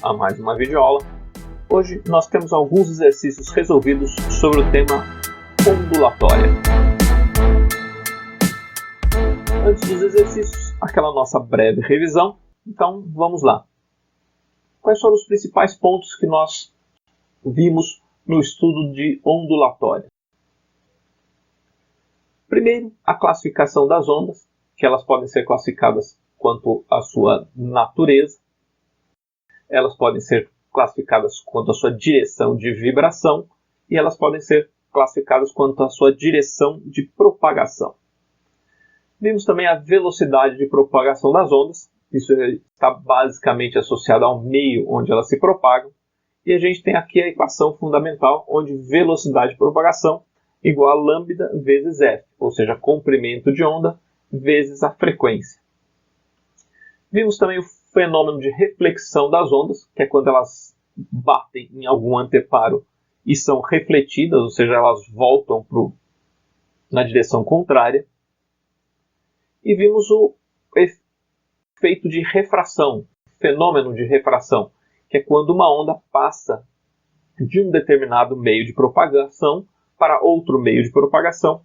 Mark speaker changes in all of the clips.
Speaker 1: a mais uma videoaula. Hoje nós temos alguns exercícios resolvidos sobre o tema ondulatória. Antes dos exercícios, aquela nossa breve revisão. Então vamos lá. Quais foram os principais pontos que nós vimos no estudo de ondulatória? Primeiro, a classificação das ondas, que elas podem ser classificadas quanto à sua natureza. Elas podem ser classificadas quanto à sua direção de vibração e elas podem ser classificadas quanto à sua direção de propagação. Vimos também a velocidade de propagação das ondas. Isso está basicamente associado ao meio onde elas se propagam. E a gente tem aqui a equação fundamental, onde velocidade de propagação igual a lambda vezes f, ou seja, comprimento de onda vezes a frequência. Vimos também o fenômeno de reflexão das ondas, que é quando elas batem em algum anteparo e são refletidas, ou seja, elas voltam na direção contrária. E vimos o efeito de refração, fenômeno de refração, que é quando uma onda passa de um determinado meio de propagação para outro meio de propagação.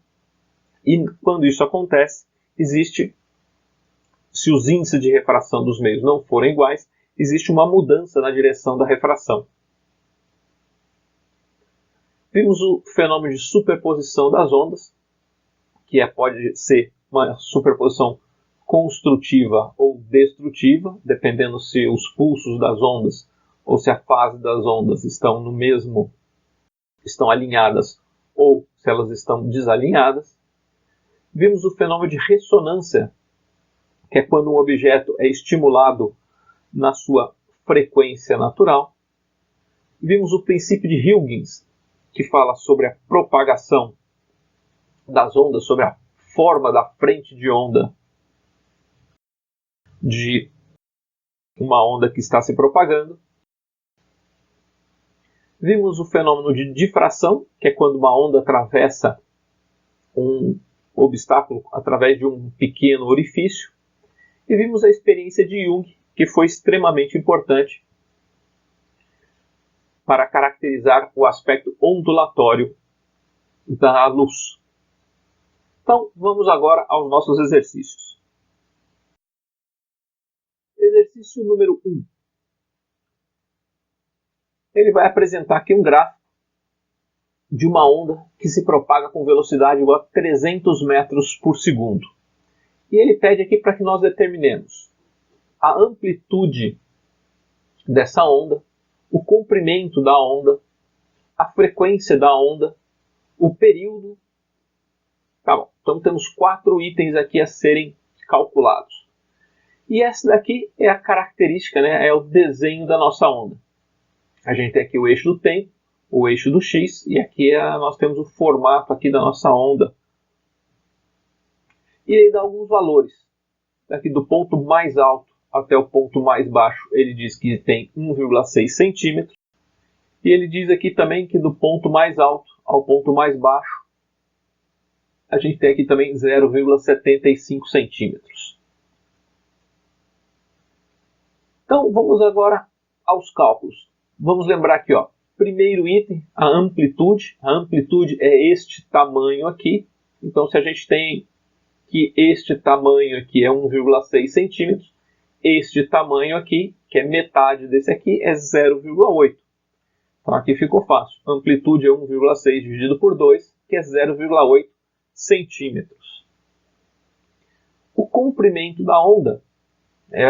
Speaker 1: E quando isso acontece, se os índices de refração dos meios não forem iguais, existe uma mudança na direção da refração. Vimos o fenômeno de superposição das ondas, que pode ser uma superposição construtiva ou destrutiva, dependendo se os pulsos das ondas ou se a fase das ondas estão alinhadas ou se elas estão desalinhadas. Vimos o fenômeno de ressonância, que é quando um objeto é estimulado na sua frequência natural. Vimos o princípio de Huygens, que fala sobre a propagação das ondas, sobre a forma da frente de onda de uma onda que está se propagando. Vimos o fenômeno de difração, que é quando uma onda atravessa um obstáculo através de um pequeno orifício. E vimos a experiência de Jung, que foi extremamente importante para caracterizar o aspecto ondulatório da luz. Então, vamos agora aos nossos exercícios. Exercício número 1. Ele vai apresentar aqui um gráfico de uma onda que se propaga com velocidade igual a 300 metros por segundo. E ele pede aqui para que nós determinemos a amplitude dessa onda, o comprimento da onda, a frequência da onda, o período. Tá bom, então temos 4 itens aqui a serem calculados. E essa daqui é a característica, é o desenho da nossa onda. A gente tem aqui o eixo do tempo, o eixo do x, e aqui nós temos o formato aqui da nossa onda. E ele dá alguns valores. Aqui do ponto mais alto até o ponto mais baixo, ele diz que tem 1,6 centímetros. E ele diz aqui também que do ponto mais alto ao ponto mais baixo, a gente tem aqui também 0,75 centímetros. Então, vamos agora aos cálculos. Vamos lembrar aqui, primeiro item, a amplitude. A amplitude é este tamanho aqui. Então, se a gente tem que este tamanho aqui é 1,6 centímetros, este tamanho aqui, que é metade desse aqui, é 0,8. Então aqui ficou fácil. A amplitude é 1,6 dividido por 2, que é 0,8 centímetros. O comprimento da onda é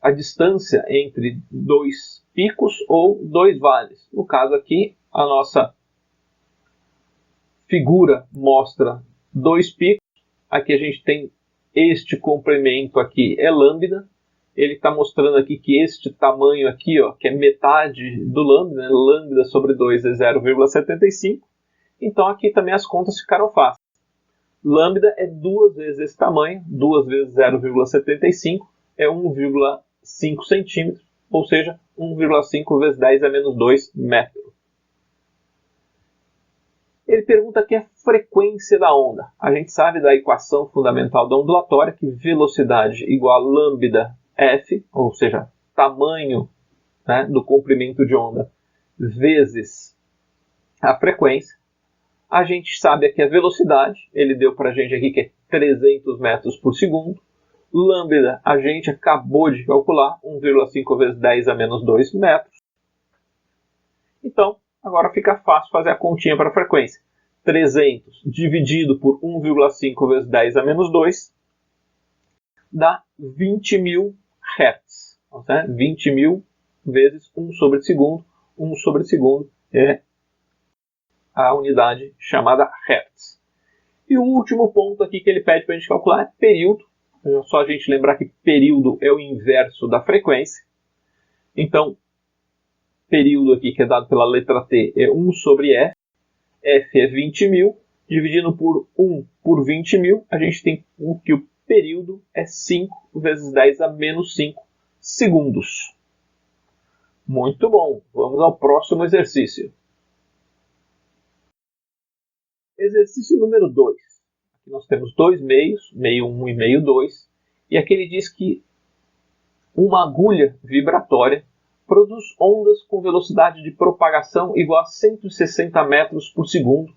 Speaker 1: a distância entre dois picos ou dois vales. No caso aqui, a nossa figura mostra dois picos. Aqui a gente tem este comprimento aqui é lambda. Ele está mostrando aqui que este tamanho aqui, que é metade do lambda, lambda sobre 2 é 0,75. Então aqui também as contas ficaram fáceis. Lambda é 2 vezes esse tamanho, 2 vezes 0,75 é 1,5 centímetros, ou seja, 1,5 vezes 10 a menos 2 metros. Ele pergunta aqui a frequência da onda. A gente sabe da equação fundamental da ondulatória que velocidade igual a lambda f, ou seja, tamanho né, do comprimento de onda vezes a frequência. A gente sabe aqui a velocidade, ele deu para a gente aqui que é 300 metros por segundo. Lambda, a gente acabou de calcular, 1,5 vezes 10 a menos 2 metros. Então, agora fica fácil fazer a continha para a frequência. 300 dividido por 1,5 vezes 10 a menos 2 dá 20.000 Hz. Né? 20.000 vezes 1 sobre segundo. 1 sobre segundo é a unidade chamada Hertz. E o último ponto aqui que ele pede para a gente calcular é período. É só a gente lembrar que período é o inverso da frequência. Então, período aqui que é dado pela letra T é 1 sobre F. F é 20.000. Dividindo por 1 por 20.000, a gente tem que o período é 5 vezes 10 a menos 5 segundos. Muito bom. Vamos ao próximo exercício. Exercício número 2. Aqui nós temos dois meios, meio 1 e meio 2. E aqui ele diz que uma agulha vibratória produz ondas com velocidade de propagação igual a 160 metros por segundo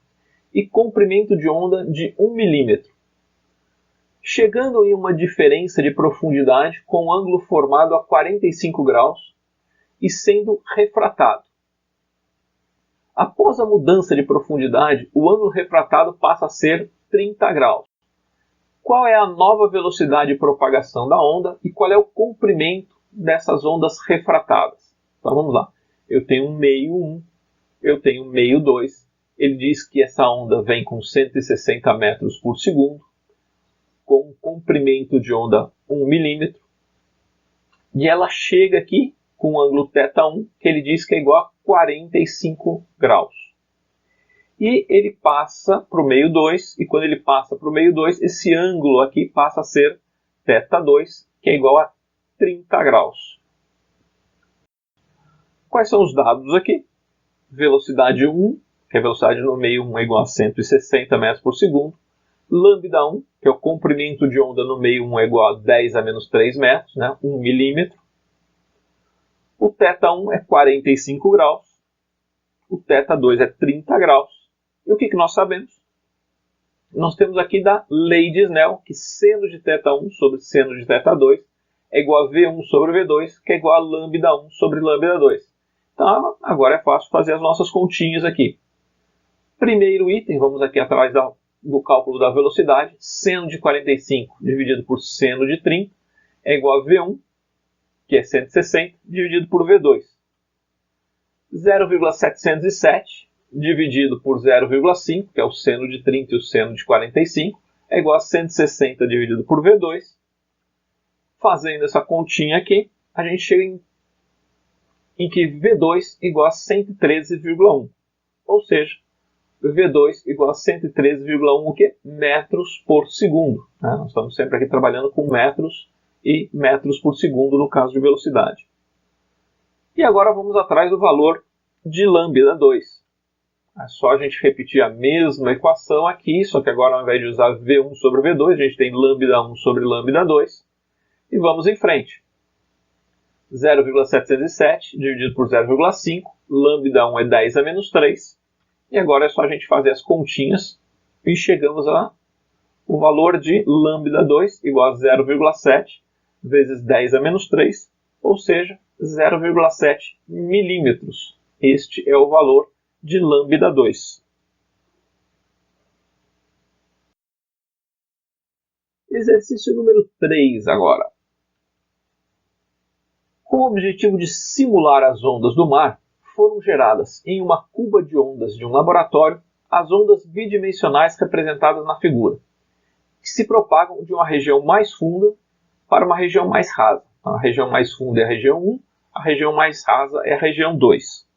Speaker 1: e comprimento de onda de 1 milímetro, chegando em uma diferença de profundidade com ângulo formado a 45 graus e sendo refratado. Após a mudança de profundidade, o ângulo refratado passa a ser 30 graus. Qual é a nova velocidade de propagação da onda e qual é o comprimento dessas ondas refratadas? Então vamos lá. Eu tenho um meio 1, eu tenho um meio 2. Ele diz que essa onda vem com 160 metros por segundo, com um comprimento de onda 1 milímetro. E ela chega aqui com um ângulo θ1, que ele diz que é igual a 45 graus. E ele passa para o meio 2, e quando ele passa para o meio 2, esse ângulo aqui passa a ser θ2, que é igual a 30 graus. Quais são os dados aqui? Velocidade 1, que a velocidade no meio 1 é igual a 160 metros por segundo. Lambda 1, que é o comprimento de onda no meio 1 é igual a 10 a menos 3 metros, né? 1 milímetro. O θ1 é 45 graus. O θ2 é 30 graus. E o que nós sabemos? Nós temos aqui da lei de Snell que seno de θ1 sobre seno de θ2 é igual a V1 sobre V2, que é igual a lambda 1 sobre lambda 2. Então, agora é fácil fazer as nossas continhas aqui. Primeiro item, vamos aqui atrás do cálculo da velocidade. Seno de 45 dividido por seno de 30 é igual a V1, que é 160, dividido por V2. 0,707 dividido por 0,5, que é o seno de 30 e o seno de 45, é igual a 160 dividido por V2. Fazendo essa continha aqui, a gente chega em que V2 igual a 113,1. Ou seja, V2 igual a 113,1 o quê? Metros por segundo. Nós estamos sempre aqui trabalhando com metros e metros por segundo no caso de velocidade. E agora vamos atrás do valor de lambda 2. É só a gente repetir a mesma equação aqui, só que agora ao invés de usar V1 sobre V2, a gente tem lambda 1 sobre lambda 2. E vamos em frente. 0,707 dividido por 0,5, lambda 1 é 10 a menos 3. E agora é só a gente fazer as continhas e chegamos ao valor de lambda 2 igual a 0,7 vezes 10 a menos 3, ou seja, 0,7 milímetros. Este é o valor de lambda 2. Exercício número 3 agora. Com o objetivo de simular as ondas do mar, foram geradas em uma cuba de ondas de um laboratório as ondas bidimensionais representadas na figura, que se propagam de uma região mais funda para uma região mais rasa. A região mais funda é a região 1, a região mais rasa é a região 2.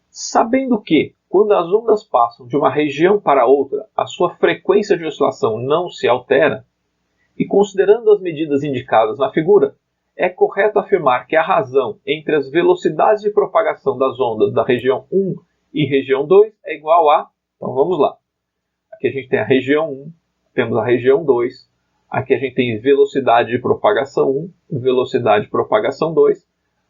Speaker 1: Sabendo que, quando as ondas passam de uma região para outra, a sua frequência de oscilação não se altera, e considerando as medidas indicadas na figura, é correto afirmar que a razão entre as velocidades de propagação das ondas da região 1 e região 2 é igual a... Então vamos lá. Aqui a gente tem a região 1, temos a região 2. Aqui a gente tem velocidade de propagação 1, velocidade de propagação 2.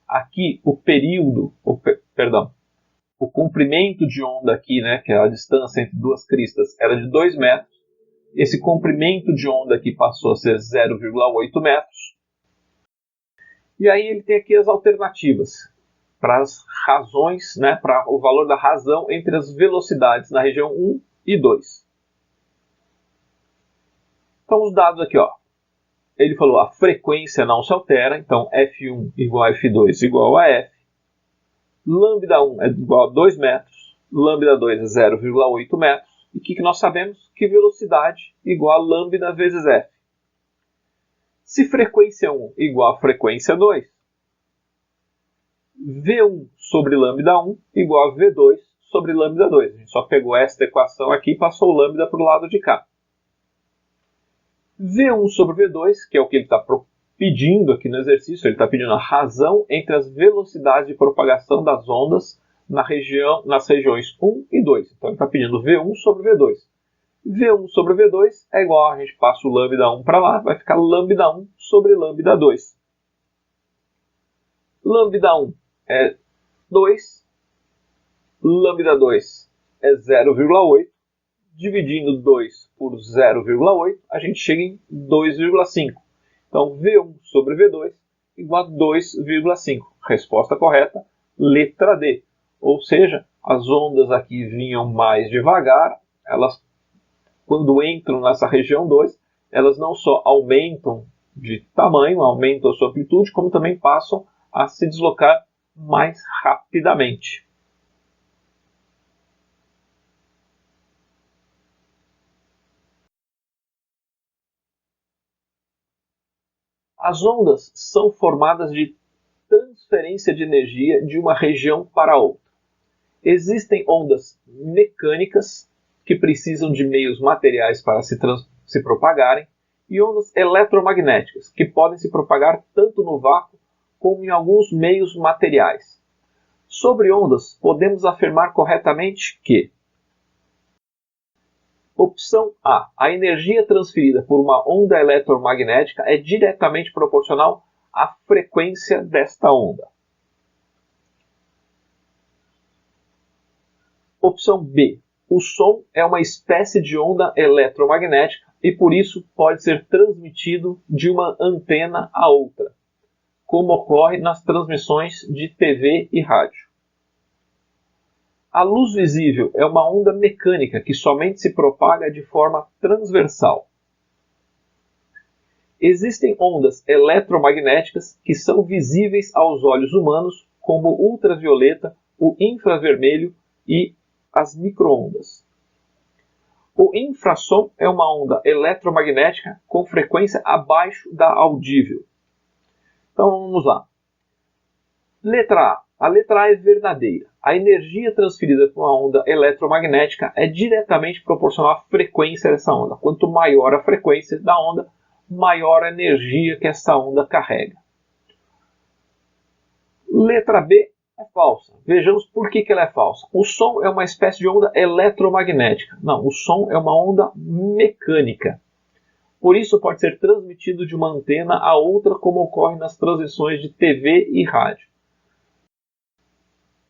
Speaker 1: Aqui o período, o comprimento de onda aqui, né, que é a distância entre duas cristas, era de 2 metros. Esse comprimento de onda aqui passou a ser 0,8 metros. E aí ele tem aqui as alternativas para as razões, né, para o valor da razão entre as velocidades na região 1 e 2. Então os dados aqui, ó. Ele falou a frequência não se altera, então F1 igual a F2 igual a F. Lambda 1 é igual a 2 metros, lambda 2 é 0,8 metros. E o que nós sabemos? Que velocidade igual a lambda vezes F. Se frequência 1 igual a frequência 2, V1 sobre lambda 1 igual a V2 sobre lambda 2. A gente só pegou esta equação aqui e passou o lambda para o lado de cá. V1 sobre V2, que é o que ele está pedindo aqui no exercício, ele está pedindo a razão entre as velocidades de propagação das ondas nas regiões 1 e 2. Então ele está pedindo V1 sobre V2. V1 sobre V2 é igual, a gente passa o lambda 1 para lá, vai ficar lambda 1 sobre lambda 2. Lambda 1 é 2, lambda 2 é 0,8, dividindo 2 por 0,8, a gente chega em 2,5. Então, V1 sobre V2 igual a 2,5. Resposta correta, letra D. Ou seja, as ondas aqui vinham mais devagar, elas, quando entram nessa região 2, elas não só aumentam de tamanho, aumentam a sua amplitude, como também passam a se deslocar mais rapidamente. As ondas são formadas de transferência de energia de uma região para outra. Existem ondas mecânicas, que precisam de meios materiais para se propagarem, e ondas eletromagnéticas, que podem se propagar tanto no vácuo como em alguns meios materiais. Sobre ondas, podemos afirmar corretamente que: opção A. A energia transferida por uma onda eletromagnética é diretamente proporcional à frequência desta onda. Opção B. O som é uma espécie de onda eletromagnética e por isso pode ser transmitido de uma antena a outra, como ocorre nas transmissões de TV e rádio. A luz visível é uma onda mecânica que somente se propaga de forma transversal. Existem ondas eletromagnéticas que são visíveis aos olhos humanos, como o ultravioleta, o infravermelho e as microondas. O infrassom é uma onda eletromagnética com frequência abaixo da audível. Então vamos lá. Letra A. A letra A é verdadeira. A energia transferida por uma onda eletromagnética é diretamente proporcional à frequência dessa onda. Quanto maior a frequência da onda, maior a energia que essa onda carrega. Letra B é falsa. Vejamos por que ela é falsa. O som é uma espécie de onda eletromagnética. Não, o som é uma onda mecânica. Por isso pode ser transmitido de uma antena a outra, como ocorre nas transmissões de TV e rádio.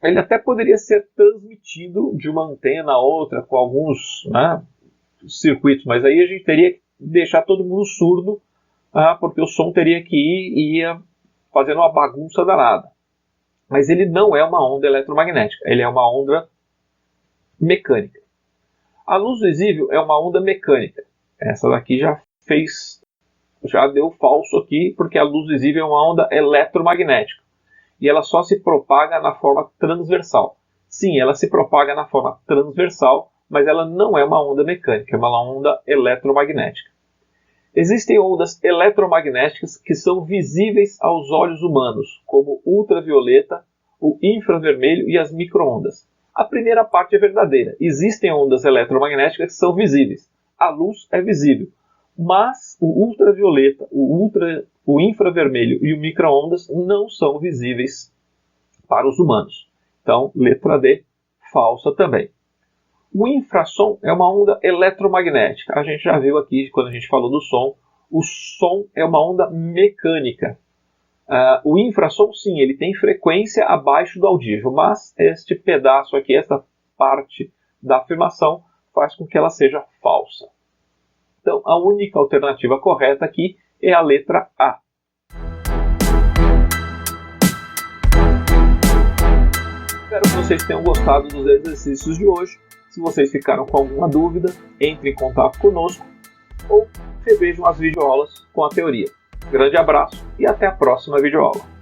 Speaker 1: Ele até poderia ser transmitido de uma antena a outra com alguns circuitos, mas aí a gente teria que deixar todo mundo surdo, porque o som teria que ir e ia fazendo uma bagunça danada. Mas ele não é uma onda eletromagnética, ele é uma onda mecânica. A luz visível é uma onda mecânica. Essa daqui já deu falso aqui, porque a luz visível é uma onda eletromagnética. E ela só se propaga na forma transversal. Sim, ela se propaga na forma transversal, mas ela não é uma onda mecânica, é uma onda eletromagnética. Existem ondas eletromagnéticas que são visíveis aos olhos humanos, como o ultravioleta, o infravermelho e as microondas. A primeira parte é verdadeira. Existem ondas eletromagnéticas que são visíveis. A luz é visível. Mas o ultravioleta, o infravermelho e o microondas não são visíveis para os humanos. Então, letra D, falsa também. O infrassom é uma onda eletromagnética. A gente já viu aqui, quando a gente falou do som, o som é uma onda mecânica. O infrassom, sim, ele tem frequência abaixo do audível, mas este pedaço aqui, essa parte da afirmação, faz com que ela seja falsa. Então, a única alternativa correta aqui é a letra A. Espero que vocês tenham gostado dos exercícios de hoje. Se vocês ficaram com alguma dúvida, entre em contato conosco ou revejam as videoaulas com a teoria. Grande abraço e até a próxima videoaula.